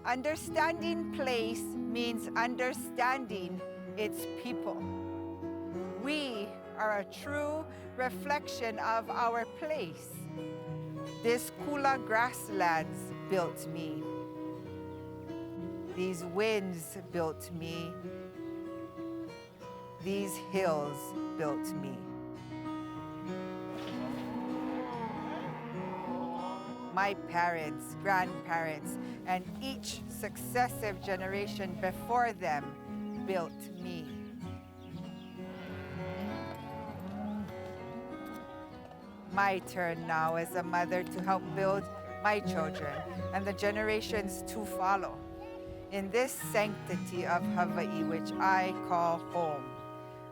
Understanding place means understanding its people. We are a true reflection of our place. This Kula grasslands built me. These winds built me. These hills built me. My parents, grandparents, and each successive generation before them built me. My turn now as a mother to help build my children and the generations to follow in this sanctity of Hawaii, which I call home.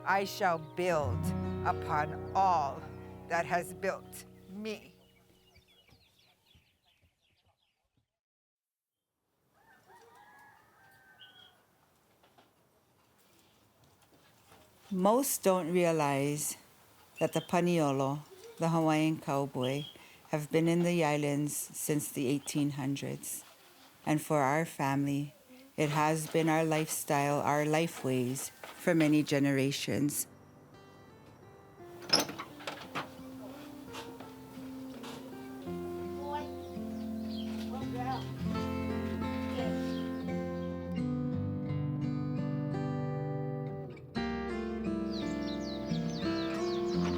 I shall build upon all that has built me. Most don't realize that the paniolo, the Hawaiian cowboy, have been in the islands since the 1800s. And for our family, it has been our lifestyle, our lifeways for many generations.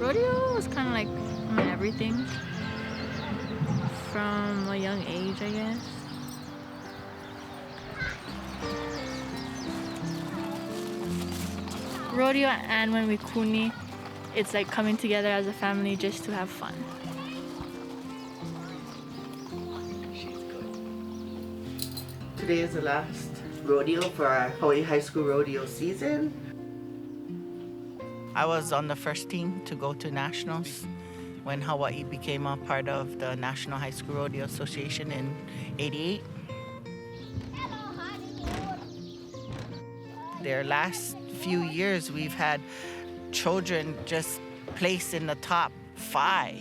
Rodeo was kind of like everything from a young age, I guess. Rodeo and when we kuni, it's like coming together as a family just to have fun. Today is the last rodeo for our Hawaii High School rodeo season. I was on the first team to go to nationals when Hawaii became a part of the National High School Rodeo Association in '88. Their last few years, we've had children just placed in the top 5,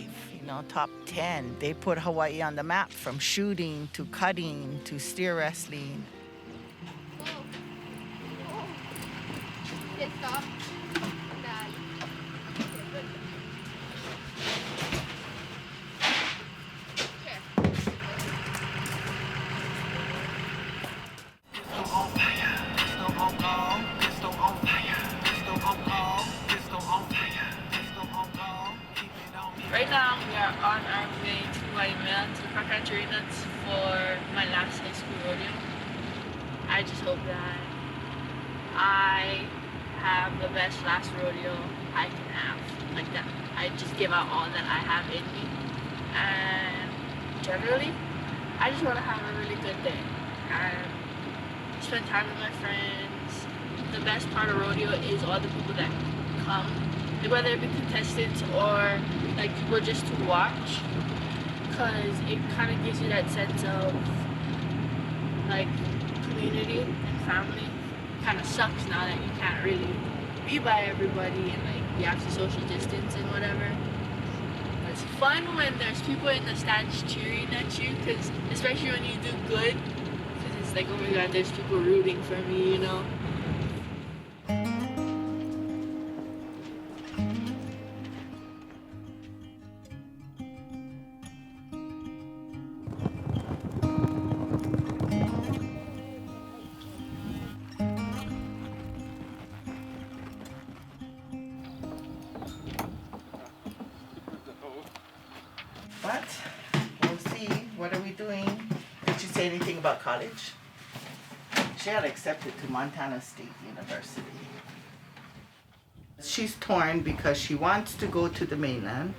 top 10. They put Hawaii on the map from shooting to cutting to steer wrestling. Stop. Right now, we are on our way to mainland to Kapapala Ranch for my last high school rodeo. I just hope that I have the best last rodeo I can have. Like that, I just give out all that I have in me. And generally, I just want to have a really good day and spend time with my friends. The best part of rodeo is all the people that come, whether it be contestants or like people just to watch, because it kind of gives you that sense of like community and family. Kind of sucks now that you can't really be by everybody and like you have to social distance and whatever. It's fun when there's people in the stands cheering at you, because especially when you do good, because it's like, oh my god, there's people rooting for me, you know. But we'll see. What are we doing? Did you say anything about college? She got accepted to Montana State University. She's torn because she wants to go to the mainland,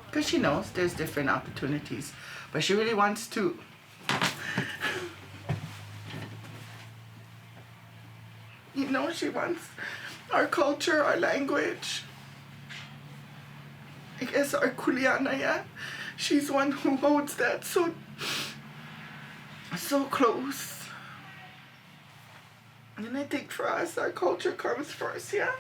because she knows there's different opportunities, but she really wants to she wants our culture, our language. I guess our kuleana, yeah? She's one who holds that so close. And I think for us, our culture comes first, yeah?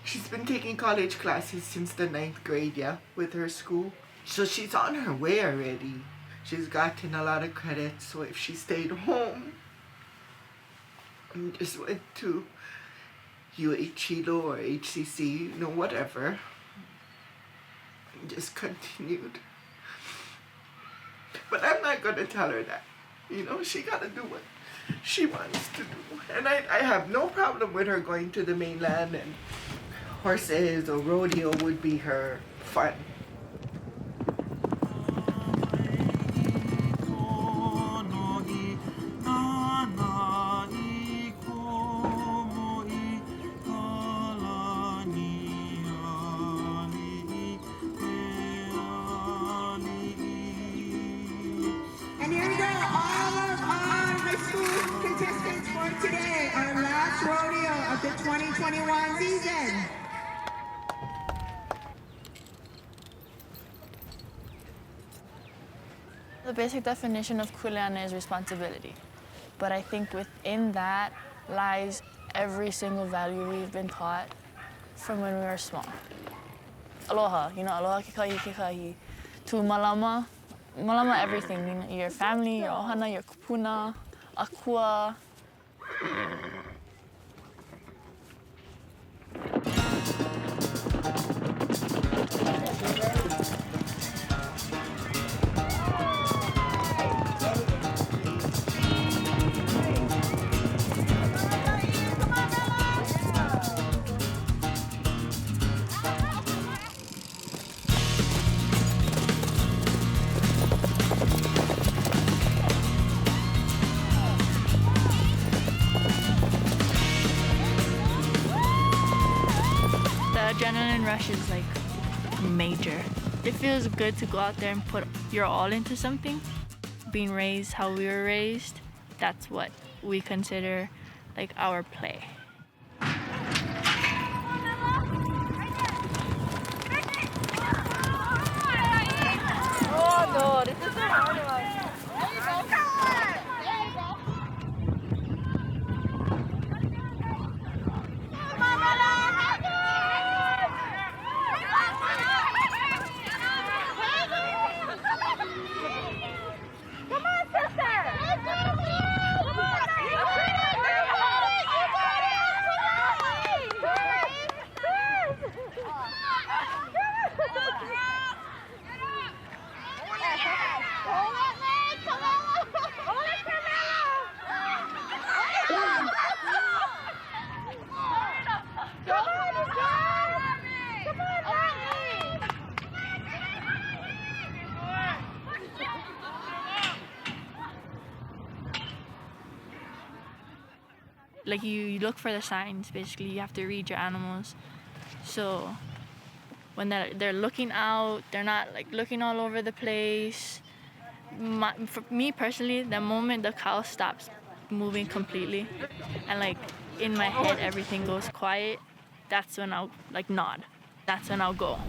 She's been taking college classes since the 9th grade, yeah, with her school. So she's on her way already. She's gotten a lot of credit, so if she stayed home and just went to UHilo or HCC, whatever, and just continued. But I'm not gonna tell her that. She gotta do what she wants to do. And I have no problem with her going to the mainland, and horses or rodeo would be her fun. And here we go, all of our high school contestants for today, our last rodeo of the 2021 season. The basic definition of kuleana is responsibility. But I think within that lies every single value we've been taught from when we were small. Aloha, aloha kekahi, to malama everything, your family, your ohana, your kupuna, akua. Adrenaline rush is like major. It feels good to go out there and put your all into something. Being raised how we were raised, that's what we consider like our play. Oh no, this is a hard one. There you go. There you go. Like you look for the signs, basically. You have to read your animals. So when they're looking out, they're not like looking all over the place. For me personally, the moment the cow stops moving completely and like in my head everything goes quiet, that's when I'll like nod. That's when I'll go.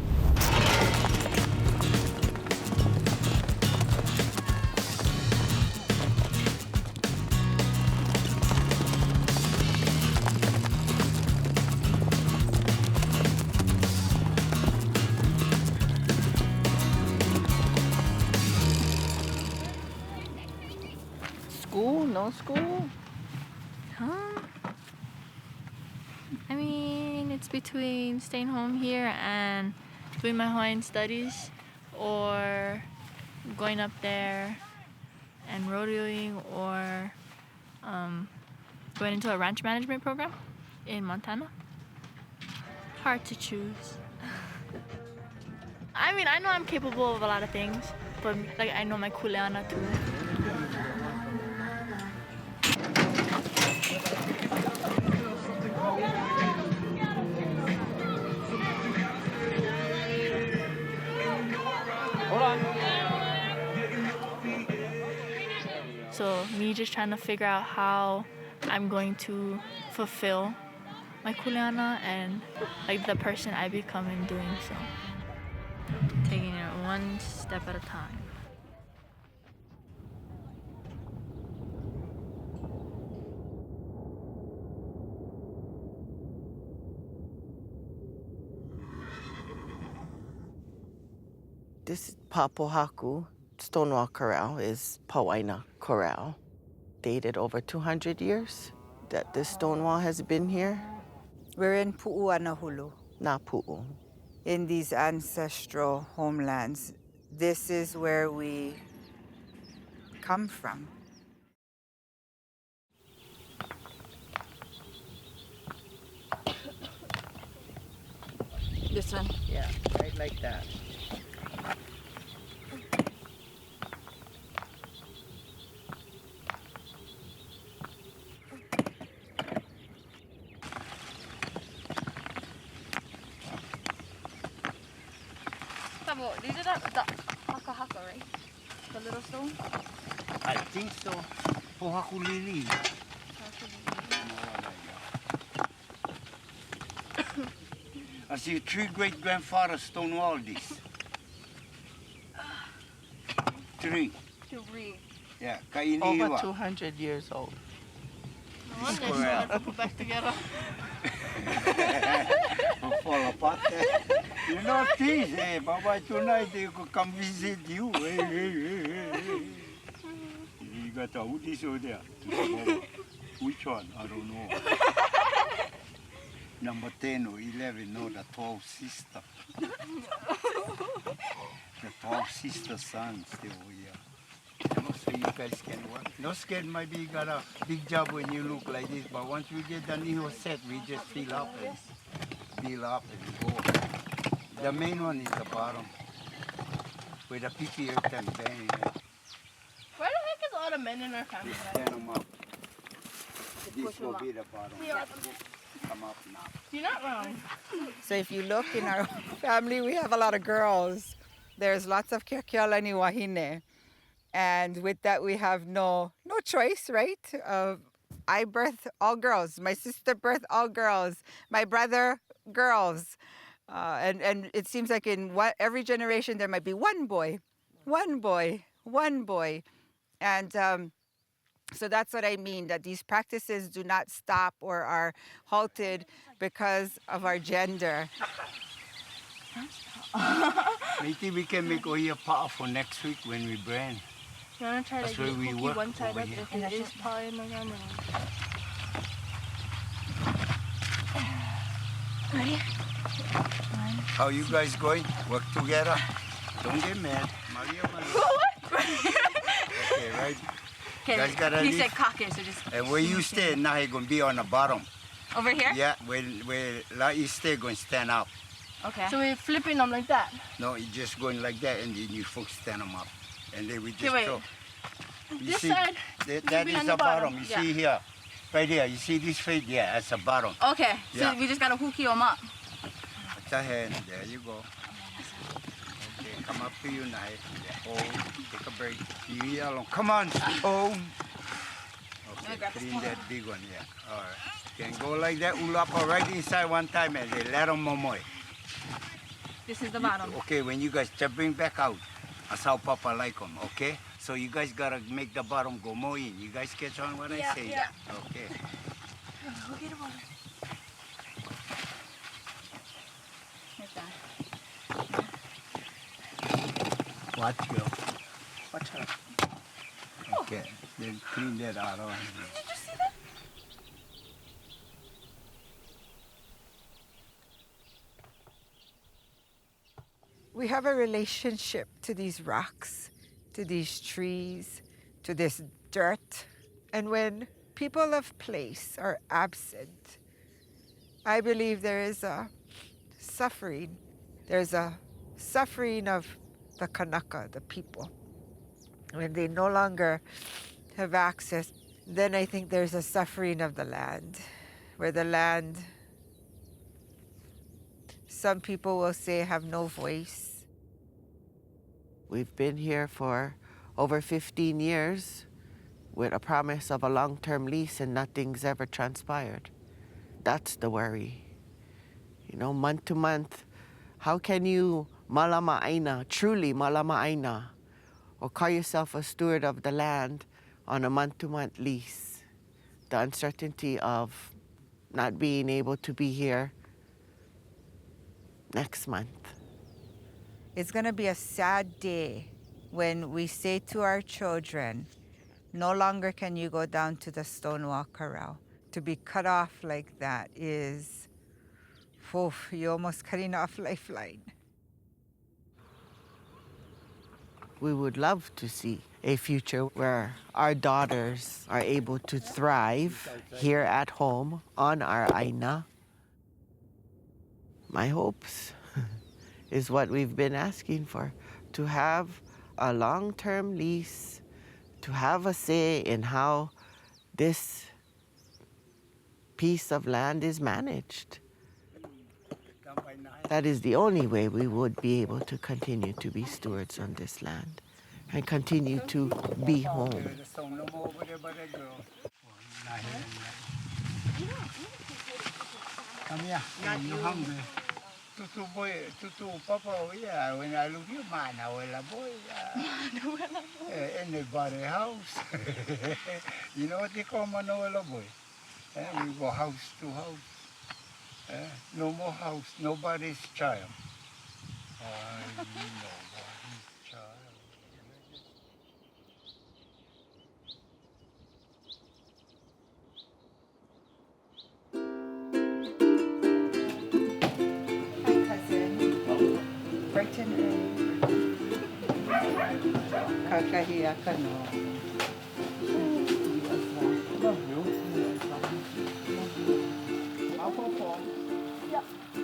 No school? Huh? I mean, it's between staying home here and doing my Hawaiian studies or going up there and rodeoing or going into a ranch management program in Montana. Hard to choose. I mean, I know I'm capable of a lot of things, but like I know my kuleana too. So me just trying to figure out how I'm going to fulfill my kuleana and like the person I become in doing so. Taking it one step at a time. This is Papohaku. Stonewall Corral is Pauaina Corral. Dated over 200 years that this stone wall has been here. We're in Pu'uanahulu, Na pu'u. in these ancestral homelands. This is where we come from. This one. Yeah, right like that. These are the haka, right? The little stone? I think so. Pohakulili. I see 3 great-grandfathers stonewall this. 3. Yeah, kaini Over 200 years old. No wonder it's hard to put back together. Fall apart. You know things, eh? Baba, tonight they could come visit you. You got a hoodies over there. Which one? I don't know. Number 10 or 11, no, the 12 sister. The 12 sister sons, they were here. So you guys can work. No scared, maybe you got a big job when you look like this, but once we get the new set, we just fill up and go. The main one is the bottom, where the people every time bang. Where the heck is all the men in our family? Stand them up. This will be the bottom. Come up now. You're not wrong. So if you look in our family, we have a lot of girls. There's lots of keakealani wahine. And with that, we have no choice, right? I birth all girls. My sister birthed all girls. My brother, girls. And it seems like in every generation, there might be one boy. And so that's what I mean, that these practices do not stop or are halted because of our gender. Maybe we can make Oya Pa'a for next week when we brand. You want to try That's to where get we cookie work one side over up here. if it is pie in my grandma? Ready? How you guys going? Work together? Don't get mad. Maria. Okay, right? Guys gotta he leave. said cock it, so just... And where you stay, now he gonna be on the bottom. Over here? Yeah, where Laʻi stay, gonna stand up. Okay. So we're flipping them like that? No, you just going like that, and then you folks stand them up. And then we just wait. throw. You This see, side? that be is on the the bottom. bottom. You Yeah. see here. Right here. You see this face? Yeah, that's the bottom. Okay, so Yeah. we just gotta hooky them up. Put your hand. There you go. Okay, come up to you now. Yeah, hold. Take a break. You here along. Come on. Hold. Okay, grab this clean one. that big one. Yeah. All right. Can go like that. Ulapa right inside one time and they let them momoy. This is the bottom. Okay, when you guys just bring back out, that's how Papa like them, okay? So you guys gotta make the bottom go more in. You guys catch on what I say? Yeah. Okay. Hooky the bottom. Like that. Watch you. Watch her. Okay, then clean that out. On. We have a relationship to these rocks, to these trees, to this dirt. And when people of place are absent, I believe there is a suffering. There's a suffering of the Kanaka, the people. When they no longer have access, then I think there's a suffering of the land, where the land, some people will say, have no voice. We've been here for over 15 years with a promise of a long-term lease and nothing's ever transpired. That's the worry. You know, month to month, how can you malama'aina, truly malama'aina, or call yourself a steward of the land on a month-to-month lease? The uncertainty of not being able to be here next month. It's going to be a sad day when we say to our children, no longer can you go down to the Stonewall Corral. To be cut off like that is, you're almost cutting off lifeline. We would love to see a future where our daughters are able to thrive here at home on our aina. My hopes is what we've been asking for, to have a long-term lease, to have a say in how this piece of land is managed. That is the only way we would be able to continue to be stewards on this land and continue to be home. Come here, you hungry? Tutu boy, tutu papa, yeah. When I look you, man, I will boy. Anybody house. You know what they call Manoela boy? We go house to house. No more house, nobody's child. Nobody's child.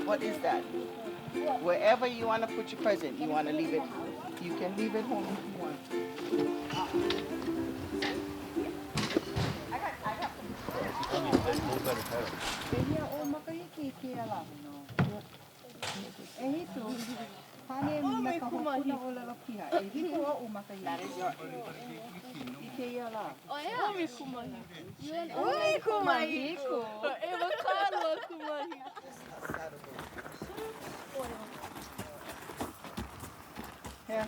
What is that? Wherever you want to put your present, you want to leave it. You can leave it home if you want. Here.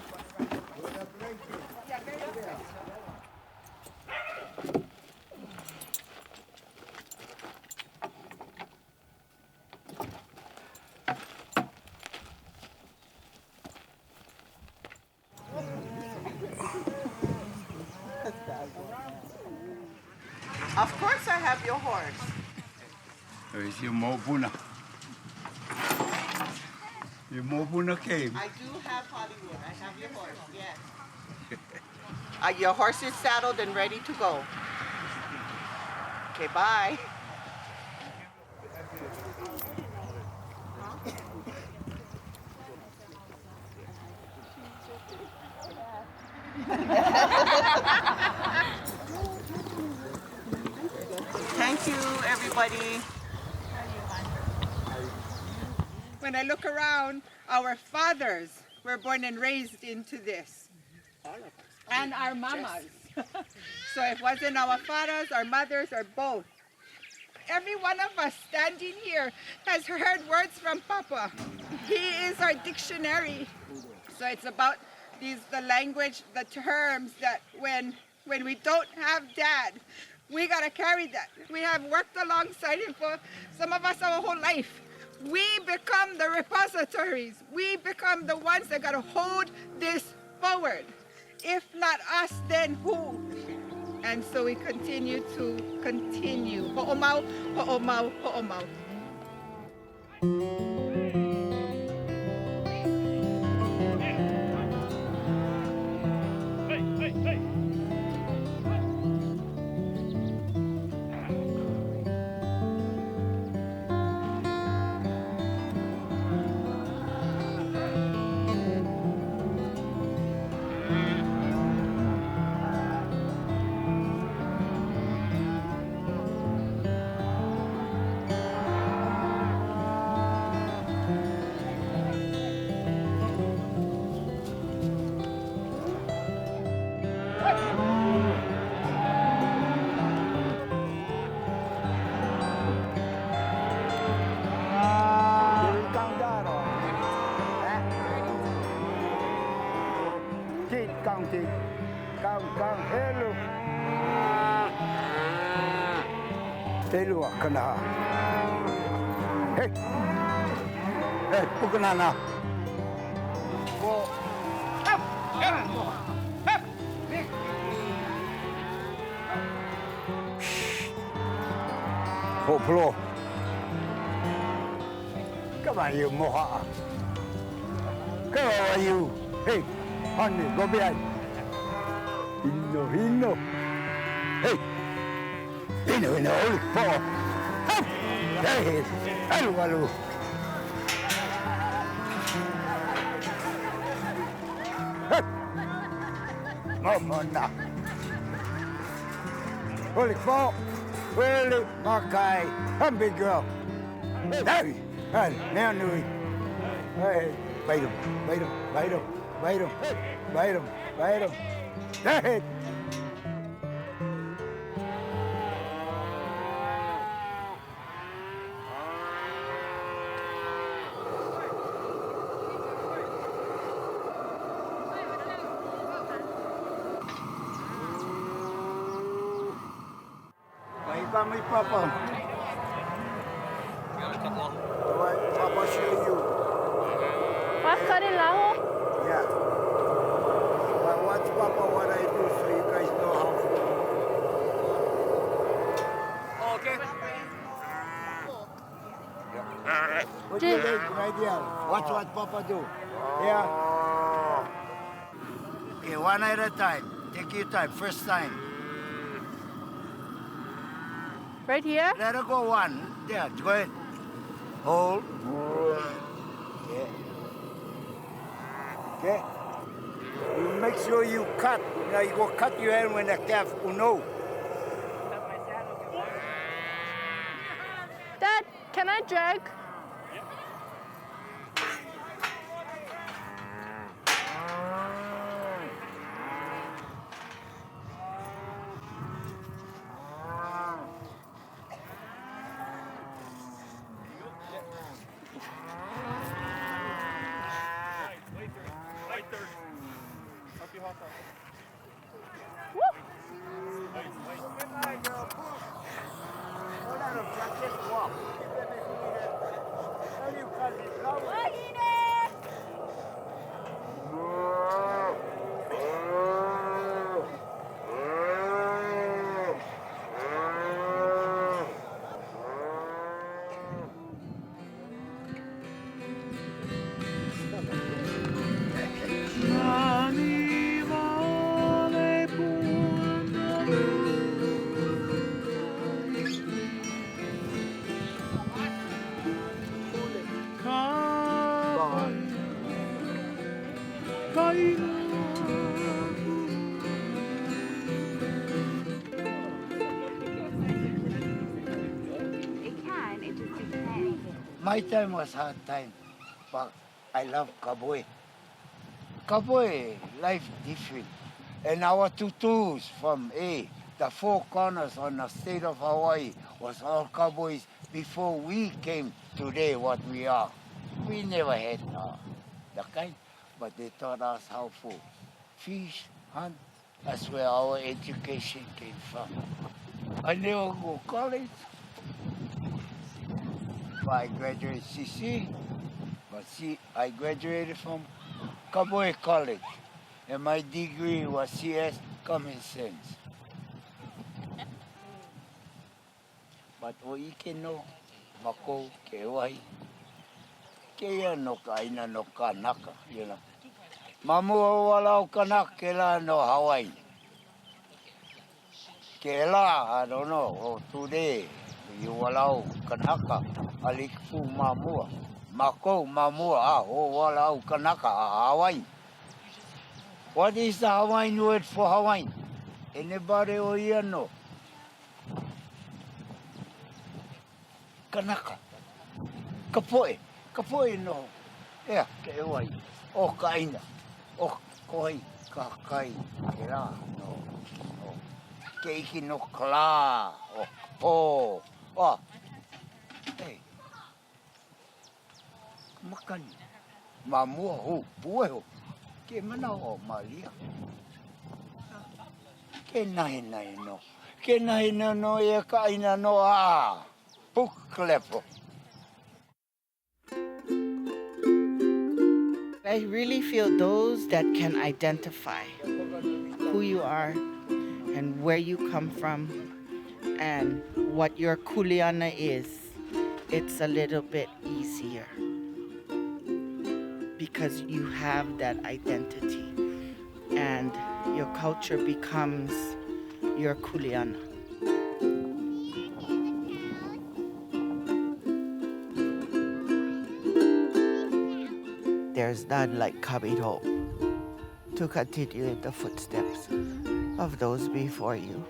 Of course I have your horse. Where's your Mobuna? Your Mobuna came. I do have Hollywood. I have your horse, yes. Your horse is saddled and ready to go. Okay, bye. Thank you, everybody. When I look around, our fathers were born and raised into this. And our mamas. So it wasn't our fathers, our mothers, or both. Every one of us standing here has heard words from Papa. He is our dictionary. So it's about the language, the terms that when we don't have Dad, we gotta carry that. We have worked alongside him for some of us our whole life. We become the repositories. We become the ones that gotta hold this forward. If not us, then who? And so we continue to continue. Ho'omau, ho'omau, ho'omau. Hello, kana. Hey, hey, pukunana. Go. Hoplo. Come on, you moha. Come on, you. Hey, honey, go behind. Hino. Hey. Hino, holy power. Hey, alu. Mamona. Holy power. Holy Makai. I'm big girl. Hey, now Nui. Hey, bite him. Hey. Kami Papa. Papa show you. What karilaho? Yeah. But watch Papa what I do so you guys know how to do. Okay. Put your leg right here. Watch what Papa do. Yeah. Okay, one at a time. Take your time. First time. Right here? Let her go one. Yeah, go ahead. Hold. Yeah. Okay. You make sure you cut. Now you go cut your hand when the calf will know. Dad, can I drag? My time was hard time, but I love cowboy. Cowboy, life different. And our tutus from the four corners on the state of Hawaii was all cowboys before we came today what we are. We never had the kind, but they taught us how to fish, hunt. That's where our education came from. I never go to college. I graduated CC, but I graduated from Cowboy College, and my degree was CS Common Sense. But o ike no mako ke wahi, ke ia no ka ina no kanaka, you know. Mamua wala o kanaka ke la no Hawaii. Ke la, I don't know, today, you walau kanaka. Alifu mamua, mako mamua, walau kanaka, Hawaii. What is the Hawaiian word for Hawaii? Anybody here know? Kanaka. Kapoe no. Yeah, ke wai. O kaina. O koi, kakai, kera no. Ke iki no kala, o po. Oh. Hey. Makan. Mamua ho, pueho. Ke mana o malia. Ke nahi no. Ke nahi no e kaina no a. Puklepo. I really feel those that can identify who you are and where you come from And what your kuleana is, it's a little bit easier because you have that identity and your culture becomes your kuleana. There's none like coming home to continue in the footsteps of those before you.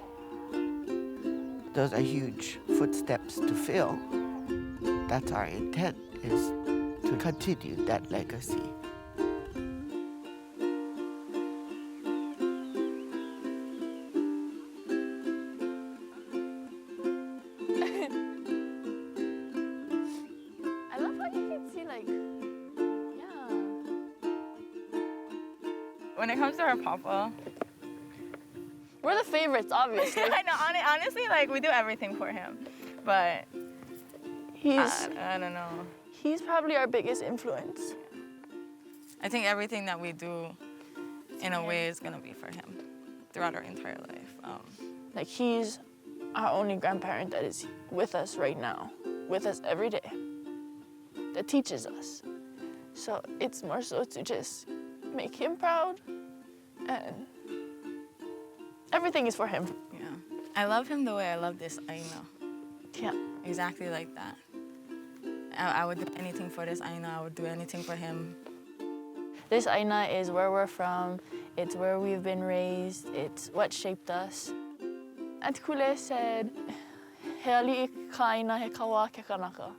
Those are huge footsteps to fill. That's our intent, is to continue that legacy. I love how you can see, like, yeah. When it comes to our papa, We're the favorites, obviously. I know, honestly, like, we do everything for him. But I don't know. He's probably our biggest influence. I think everything that we do, in a way, is gonna be for him throughout our entire life. Like, he's our only grandparent that is with us right now, with us every day, that teaches us. So it's more so to just make him proud, and everything is for him. Yeah, I love him the way I love this aina. Yeah. Exactly like that. I would do anything for this aina. I would do anything for him. This aina is where we're from. It's where we've been raised. It's what shaped us. Aunt Kule said, "He ali'i ka aina he kawa ke kanaka."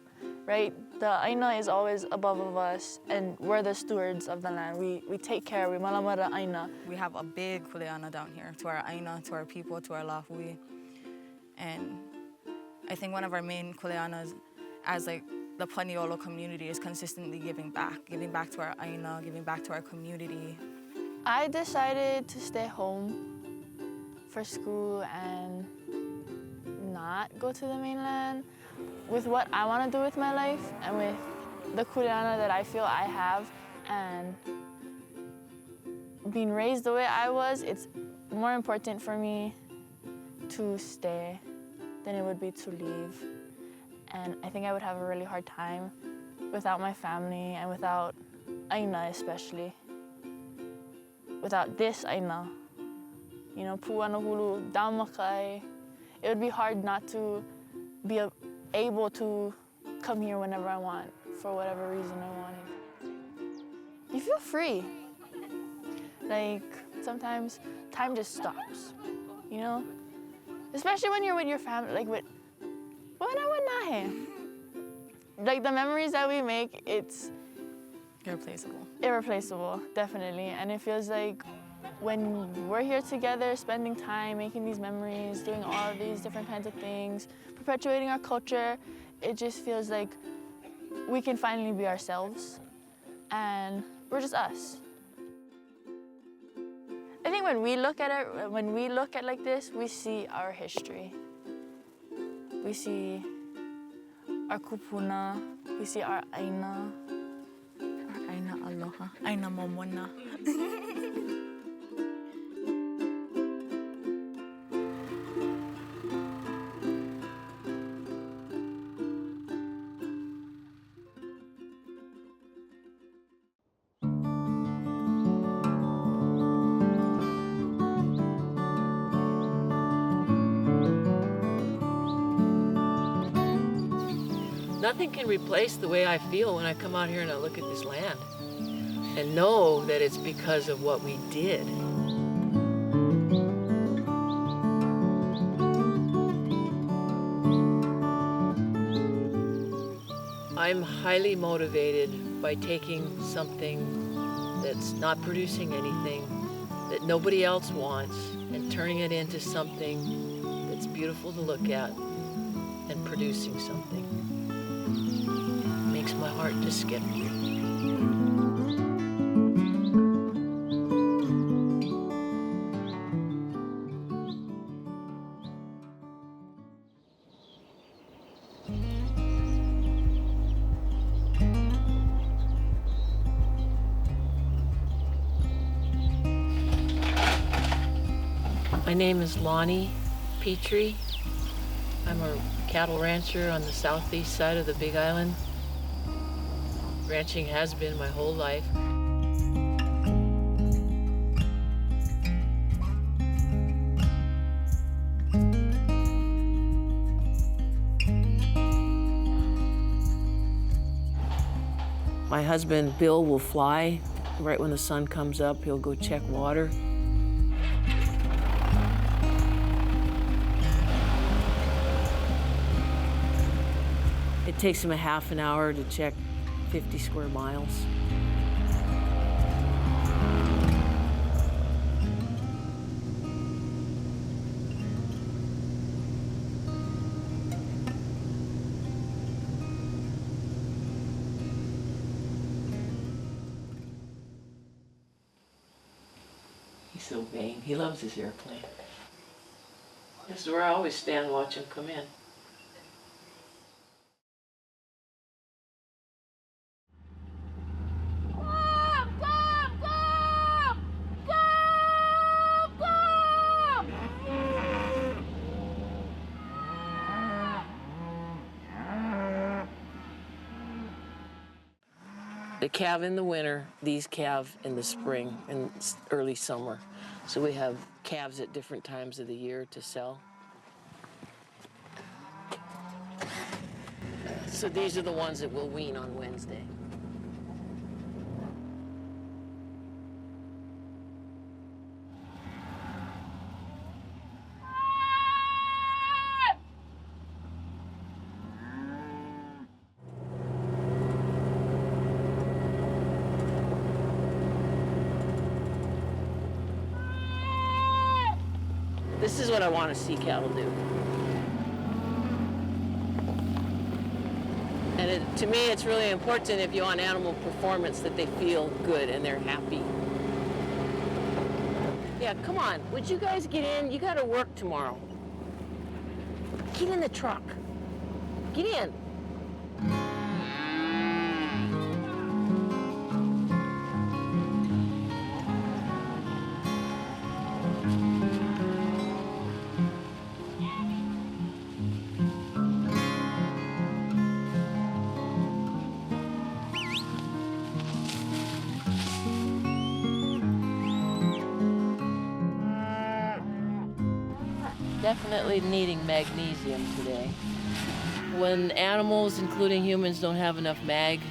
Right? The aina is always above of us, and we're the stewards of the land. We take care, we malamara aina. We have a big kuleana down here, to our aina, to our people, to our lahui. And I think one of our main kuleanas as like the paniolo community is consistently giving back to our aina, giving back to our community. I decided to stay home for school and not go to the mainland with what I want to do with my life and with the kuleana that I feel I have, and being raised the way I was, it's more important for me to stay than it would be to leave. And I think I would have a really hard time without my family and without aina especially. Without this aina, you know, pu'anahulu, damakai, it would be hard not to be able to come here whenever I want, for whatever reason I wanted. You feel free. Like, sometimes time just stops, you know? Especially when you're with your family, like with like the memories that we make, it's irreplaceable, definitely. And it feels like when we're here together, spending time, making these memories, doing all of these different kinds of things, perpetuating our culture, it just feels like we can finally be ourselves, and we're just us. I think when we look at like this, we see our history. We see our kupuna, we see our aina aloha, aina momona. Nothing can replace the way I feel when I come out here and I look at this land and know that it's because of what we did. I'm highly motivated by taking something that's not producing anything, that nobody else wants, and turning it into something that's beautiful to look at and producing something. Makes my heart just skip. My name is Lani Petrie. I'm a cattle rancher on the southeast side of the Big Island. Ranching has been my whole life. My husband, Bill, will fly right when the sun comes up. He'll go check water. It takes him a half an hour to check 50 square miles. He's so vain. He loves his airplane. This is where I always stand and watch him come in. They calve in the winter, these calve in the spring and early summer. So we have calves at different times of the year to sell. So these are the ones that we'll wean on Wednesday. This is what I want to see cattle do. And to me, it's really important if you want animal performance that they feel good and they're happy. Yeah, come on. Would you guys get in? You got to work tomorrow. Get in the truck. Get in. Definitely needing magnesium today. When animals, including humans, don't have enough mag,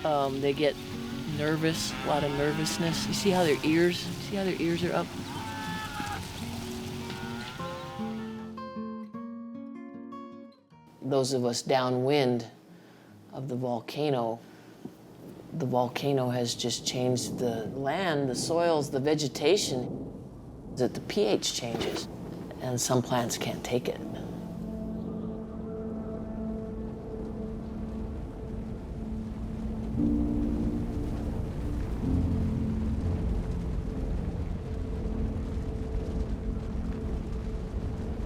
they get nervous, a lot of nervousness. You see how their ears are up? Those of us downwind of the volcano has just changed the land, the soils, the vegetation, that the pH changes. And some plants can't take it.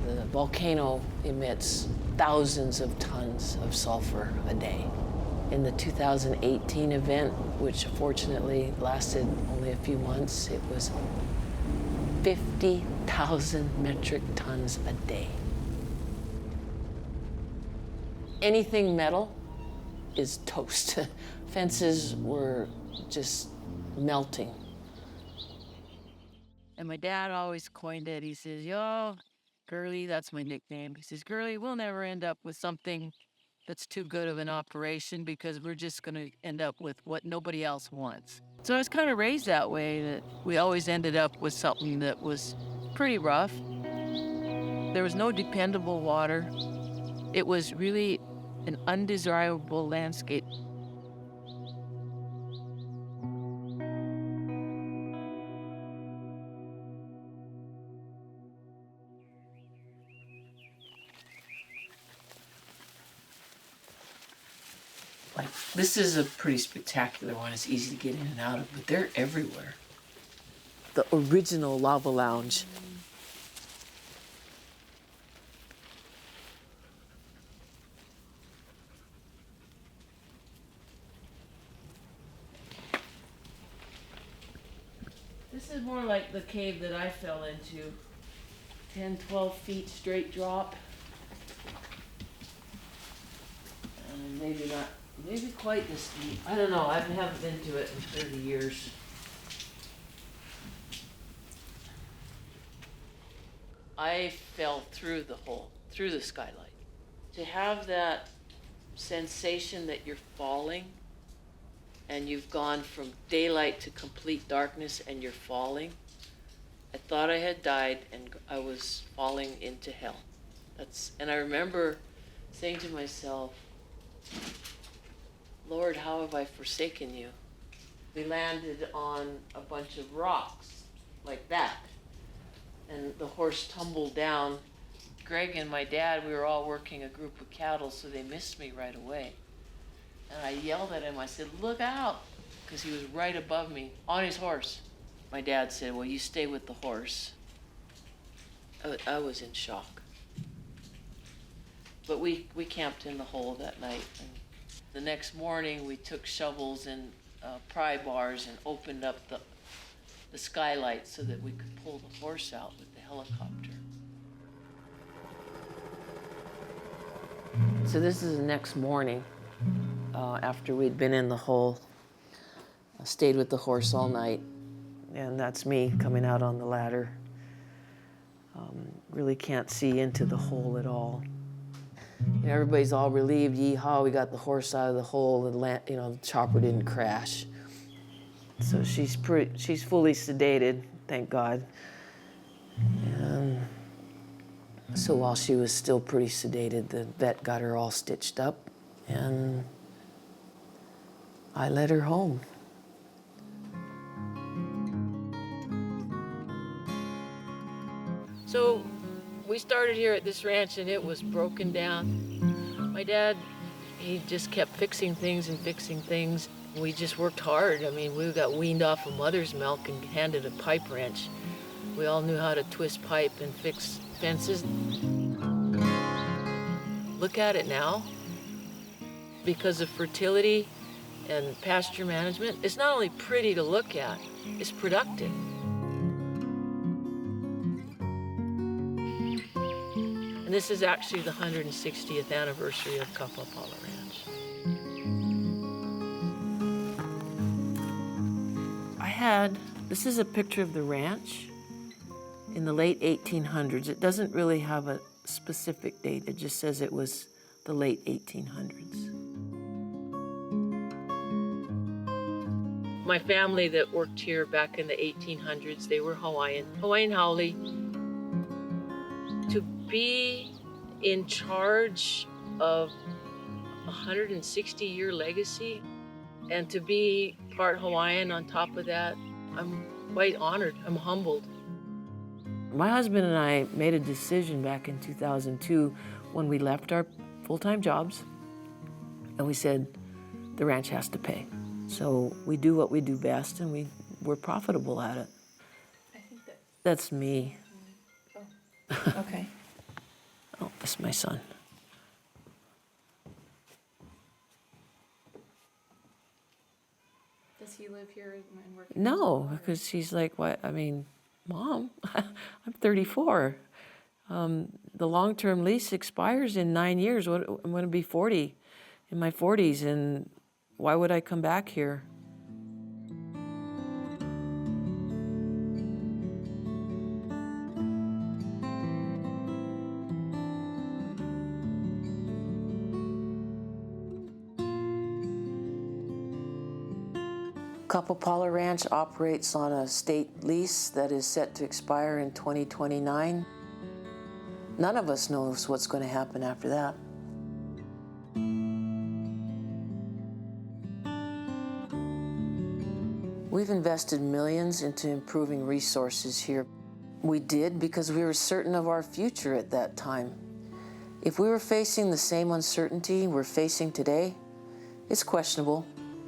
The volcano emits thousands of tons of sulfur a day. In the 2018 event, which fortunately lasted only a few months, it was 50,000 metric tons a day. Anything metal is toast. Fences were just melting. And my dad always coined it. He says, yo, Girly, that's my nickname. He says, Girly, we'll never end up with something that's too good of an operation because we're just gonna end up with what nobody else wants. So I was kind of raised that way, that we always ended up with something that was pretty rough. There was no dependable water. It was really an undesirable landscape. Like, this is a pretty spectacular one. It's easy to get in and out of, but they're everywhere. The original lava lounge. This is more like the cave that I fell into. 10, 12 feet straight drop. and maybe quite this deep. I don't know, I haven't been to it in 30 years. I fell through the hole, through the skylight. To have that sensation that you're falling, and you've gone from daylight to complete darkness and you're falling, I thought I had died and I was falling into hell. And I remember saying to myself, Lord, how have I forsaken you? We landed on a bunch of rocks like that, and the horse tumbled down. Greg and my dad, we were all working a group of cattle, so they missed me right away. And I yelled at him, I said, look out, because he was right above me on his horse. My dad said, well, you stay with the horse. I was in shock. But we camped in the hole that night. And the next morning, we took shovels and pry bars and opened up the skylight so that we could pull the horse out with the helicopter. So this is the next morning after we'd been in the hole. I stayed with the horse all night, and that's me coming out on the ladder. Really can't see into the hole at all. You know, everybody's all relieved, yee-haw, we got the horse out of the hole, and the chopper didn't crash. So she's fully sedated, thank God. And so while she was still pretty sedated, the vet got her all stitched up, and I led her home. So we started here at this ranch, and it was broken down. My dad, he just kept fixing things and fixing things. We just worked hard. I mean, we got weaned off of mother's milk and handed a pipe wrench. We all knew how to twist pipe and fix fences. Look at it now. Because of fertility and pasture management, it's not only pretty to look at, it's productive. And this is actually the 160th anniversary of Kapapala Ranch. This is a picture of the ranch in the late 1800s. It doesn't really have a specific date. It just says it was the late 1800s. My family that worked here back in the 1800s, they were Hawaiian haole. To be in charge of a 160-year legacy and to be part Hawaiian on top of that, I'm quite honored. I'm humbled. My husband and I made a decision back in 2002 when we left our full-time jobs, and we said, the ranch has to pay. So we do what we do best, and we're profitable at it. I think that's me. Oh, okay. Oh, that's my son. Does he live here and work? No, because he's like, what? I mean, Mom, I'm 34. The long-term lease expires in 9 years. I'm going to be 40, in my 40s, and why would I come back here? Kapapala Ranch operates on a state lease that is set to expire in 2029. None of us knows what's going to happen after that. We've invested millions into improving resources here. We did because we were certain of our future at that time. If we were facing the same uncertainty we're facing today, it's questionable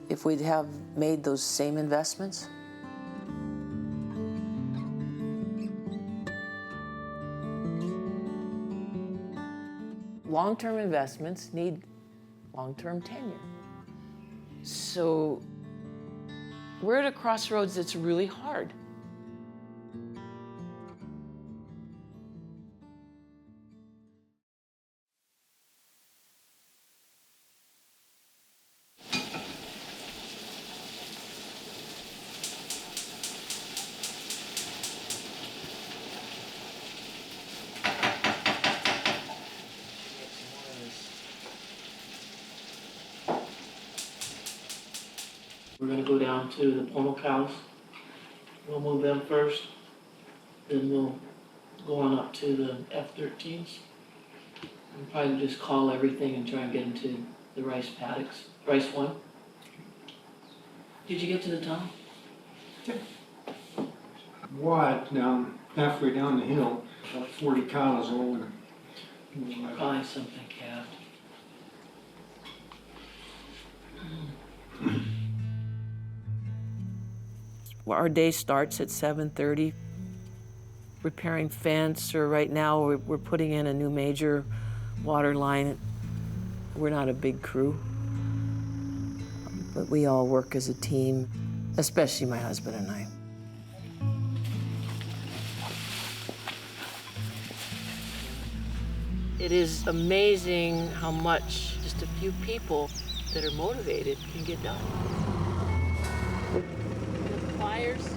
if we'd have made those same investments. Long-term investments need long-term tenure. So we're at a crossroads that's really hard. gonna go down to the Pono cows. We'll move them first, then we'll go on up to the F-13s. And probably just call everything and try and get into the rice paddocks. Rice one. Did you get to the tunnel? Wide down, halfway down the hill, about 40 cows over. Probably something calved. Well, our day starts at 7:30. Repairing fence, or right now we're putting in a new major water line. We're not a big crew, but we all work as a team, especially my husband and I. It is amazing how much just a few people that are motivated can get done. Fires.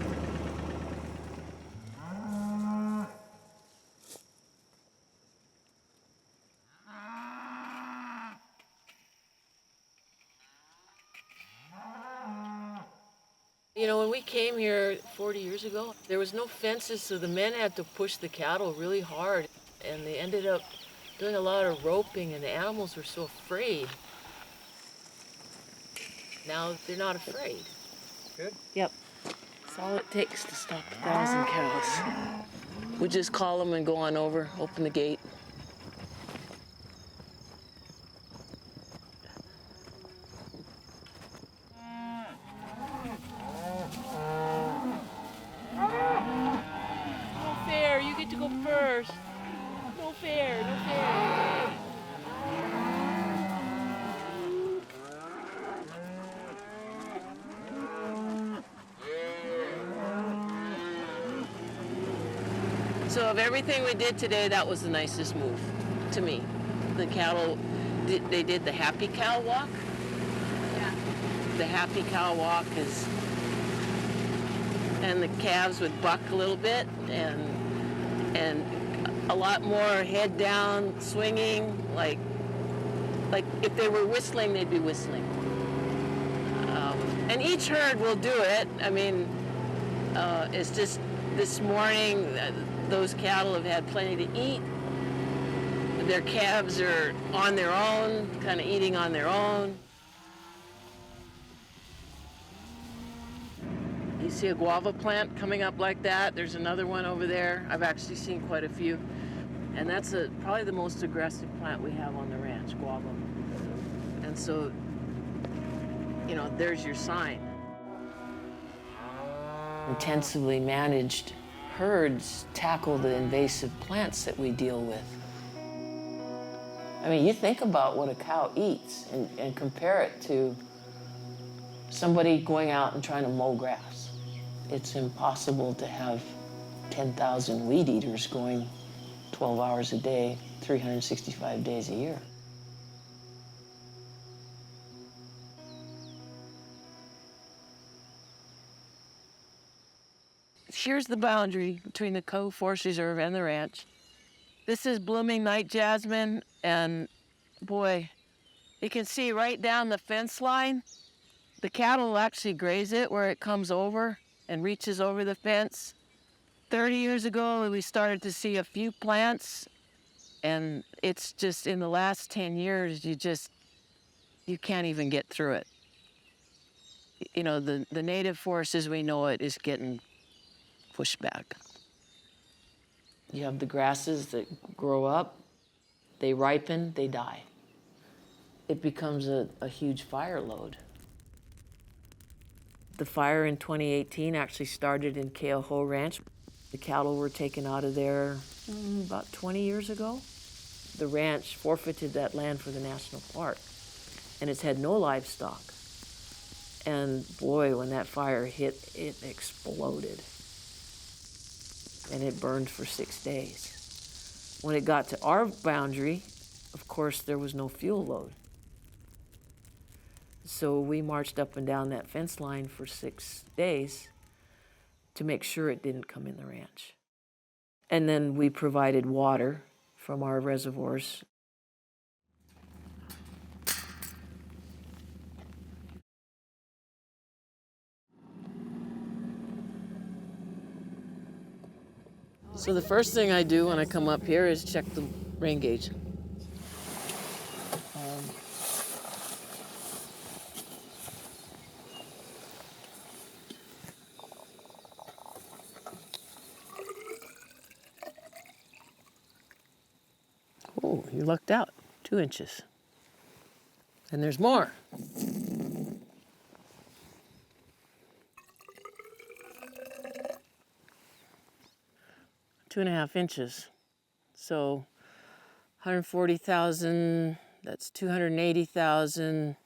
You know, when we came here 40 years ago, there was no fences, so the men had to push the cattle really hard, and they ended up doing a lot of roping, and the animals were so afraid. Now they're not afraid. Good. Yep. That's all it takes to stop 1,000 cows. We just call them and go on over, open the gate. No fair, you get to go first. No fair, no fair. So of everything we did today, that was the nicest move to me. The cattle, they did the happy cow walk. Yeah. The happy cow walk is, and the calves would buck a little bit, and a lot more head down, swinging, like if they were whistling, they'd be whistling. And each herd will do it. I mean, it's just this morning, those cattle have had plenty to eat. Their calves are on their own, kind of eating on their own. You see a guava plant coming up like that. There's another one over there. I've actually seen quite a few. And that's probably the most aggressive plant we have on the ranch, guava. And so, you know, there's your sign. Intensively managed herds tackle the invasive plants that we deal with. I mean, you think about what a cow eats and compare it to somebody going out and trying to mow grass. It's impossible to have 10,000 weed eaters going 12 hours a day, 365 days a year. Here's the boundary between the Cove Forest Reserve and the ranch. This is blooming night jasmine, and boy, you can see right down the fence line. The cattle will actually graze it where it comes over and reaches over the fence. 30 years ago, we started to see a few plants, and it's just in the last 10 years, you can't even get through it. You know, the native forest as we know it is getting pushed back. You have the grasses that grow up, they ripen, they die. It becomes a huge fire load. The fire in 2018 actually started in Keoho Ranch. The cattle were taken out of there about 20 years ago. The ranch forfeited that land for the national park, and it's had no livestock. And boy, when that fire hit, it exploded. And it burned for 6 days. When it got to our boundary, of course, there was no fuel load. So we marched up and down that fence line for 6 days to make sure it didn't come in the ranch. And then we provided water from our reservoirs. So the first thing I do when I come up here is check the rain gauge. Oh, you lucked out. 2 inches. And there's more. 2.5 inches. So 140,000, that's 280,000,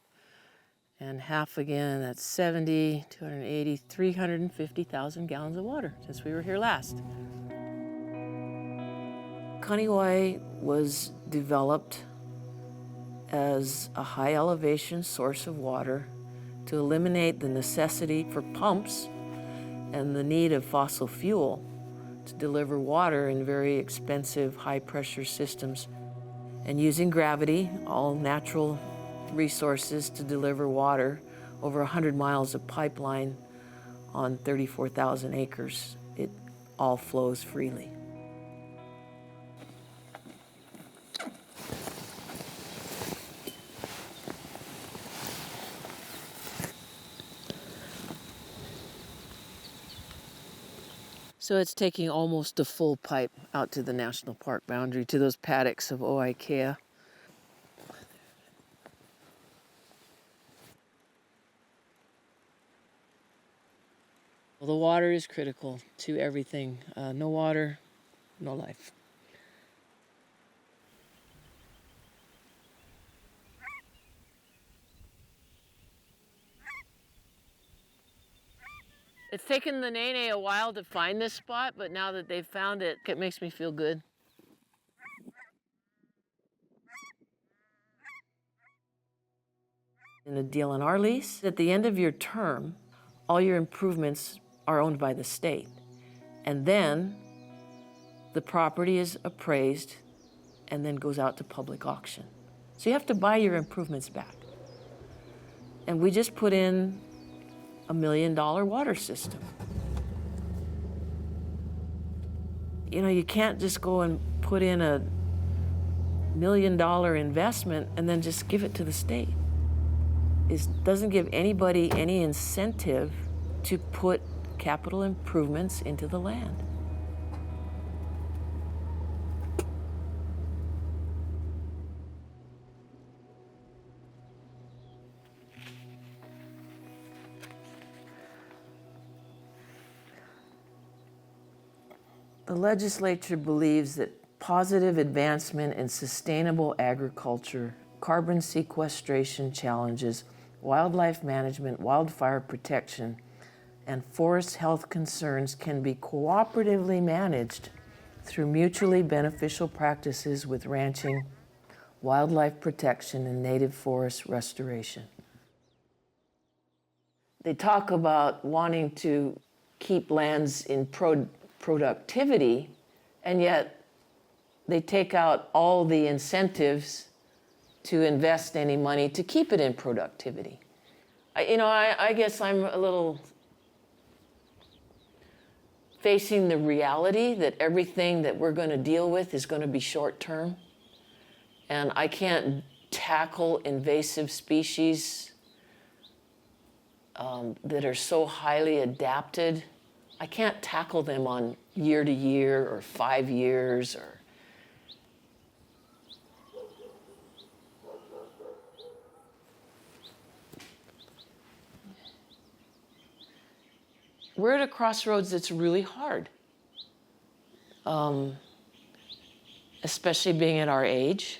and half again, that's 70, 280, 350,000 gallons of water since we were here last. Kaniwai was developed as a high elevation source of water to eliminate the necessity for pumps and the need of fossil fuel to deliver water in very expensive high pressure systems, and using gravity, all natural resources to deliver water over 100 miles of pipeline on 34,000 acres. It all flows freely. So it's taking almost a full pipe out to the national park boundary, to those paddocks of Oikea. Well, the water is critical to everything. No water, no life. It's taken the Nene a while to find this spot, but now that they've found it, it makes me feel good. In the deal in our lease, at the end of your term, all your improvements are owned by the state. And then the property is appraised and then goes out to public auction. So you have to buy your improvements back. And we just put in $1 million water system. You know, you can't just go and put in a $1 million investment and then just give it to the state. It doesn't give anybody any incentive to put capital improvements into the land. The legislature believes that positive advancement in sustainable agriculture, carbon sequestration challenges, wildlife management, wildfire protection, and forest health concerns can be cooperatively managed through mutually beneficial practices with ranching, wildlife protection, and native forest restoration. They talk about wanting to keep lands in productivity, and yet they take out all the incentives to invest any money to keep it in productivity. I guess I'm a little facing the reality that everything that we're going to deal with is going to be short term, and I can't tackle invasive species that are so highly adapted. I can't tackle them on year to year or 5 years or. We're at a crossroads that's really hard, especially being at our age.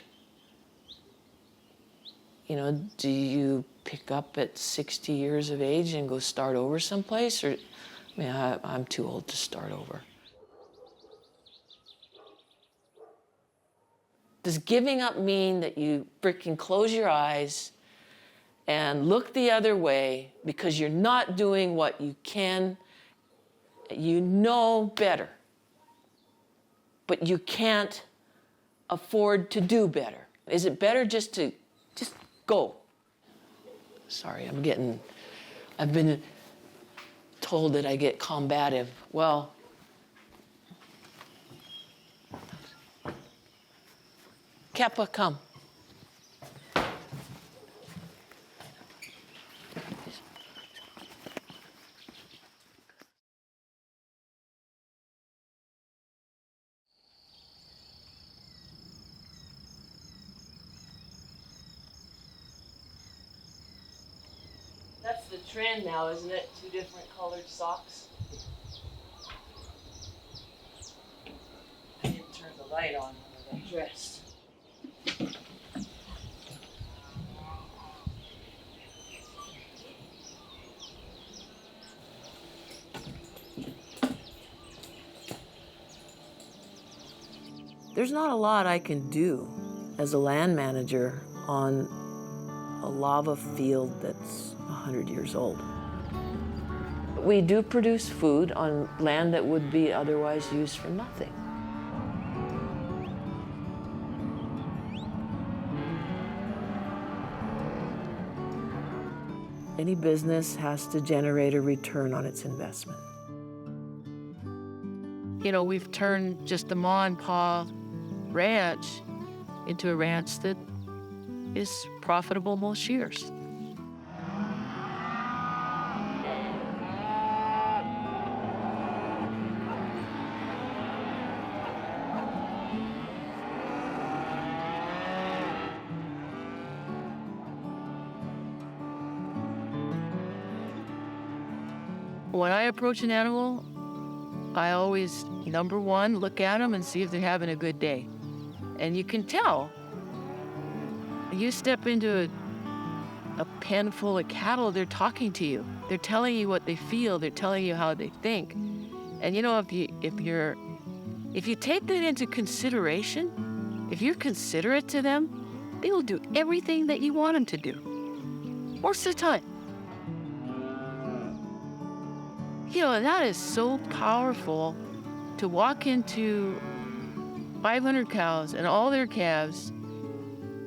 You know, do you pick up at 60 years of age and go start over someplace? Or, I mean, I'm too old to start over. Does giving up mean that you freaking close your eyes and look the other way because you're not doing what you can? You know better, but you can't afford to do better. Is it better just to go? Sorry, I've been told that I get combative. Well, Kepa, come. That's the trend now, isn't it? 2 different colored socks. I didn't turn the light on when I got dressed. There's not a lot I can do as a land manager on a lava field that's 100 years old. We do produce food on land that would be otherwise used for nothing. Any business has to generate a return on its investment. You know, we've turned just a ma and pa ranch into a ranch that is profitable most years. When I approach an animal, I always, number one, look at them and see if they're having a good day. And you can tell. You step into a pen full of cattle, they're talking to you. They're telling you what they feel, they're telling you how they think. And you know, if you take that into consideration, if you're considerate to them, they will do everything that you want them to do. Most of the time. You know, that is so powerful to walk into 500 cows and all their calves,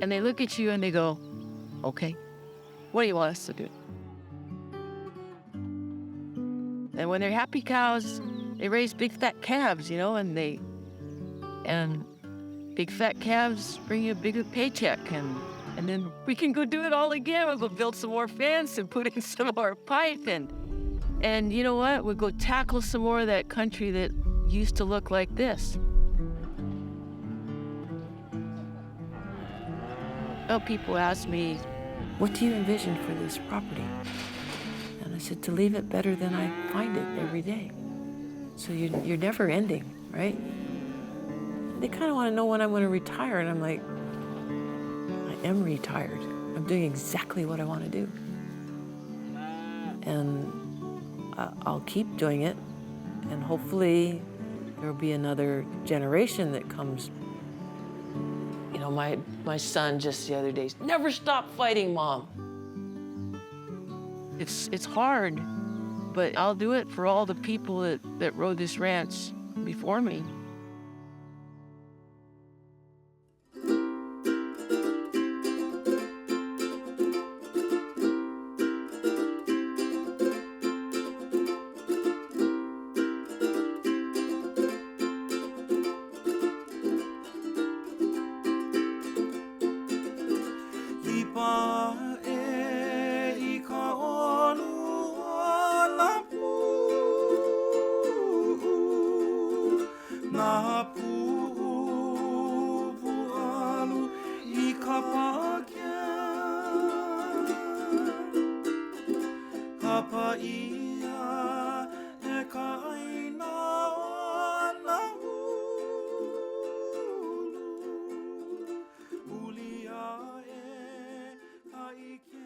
and they look at you and they go, okay, what do you want us to do? And when they're happy cows, they raise big fat calves, you know, and big fat calves bring you a bigger paycheck, and then we can go do it all again. We'll go build some more fence and put in some more pipe, and you know what? We'll go tackle some more of that country that used to look like this. Well, people ask me, what do you envision for this property? And I said, to leave it better than I find it every day. So you're never ending, right? They kind of want to know when I'm going to retire, and I'm like, I am retired. I'm doing exactly what I want to do. And I'll keep doing it, and hopefully there'll be another generation that comes. You know, my son just the other day, never stop fighting, Mom. It's hard, but I'll do it for all the people that rode this ranch before me. Hawai'i.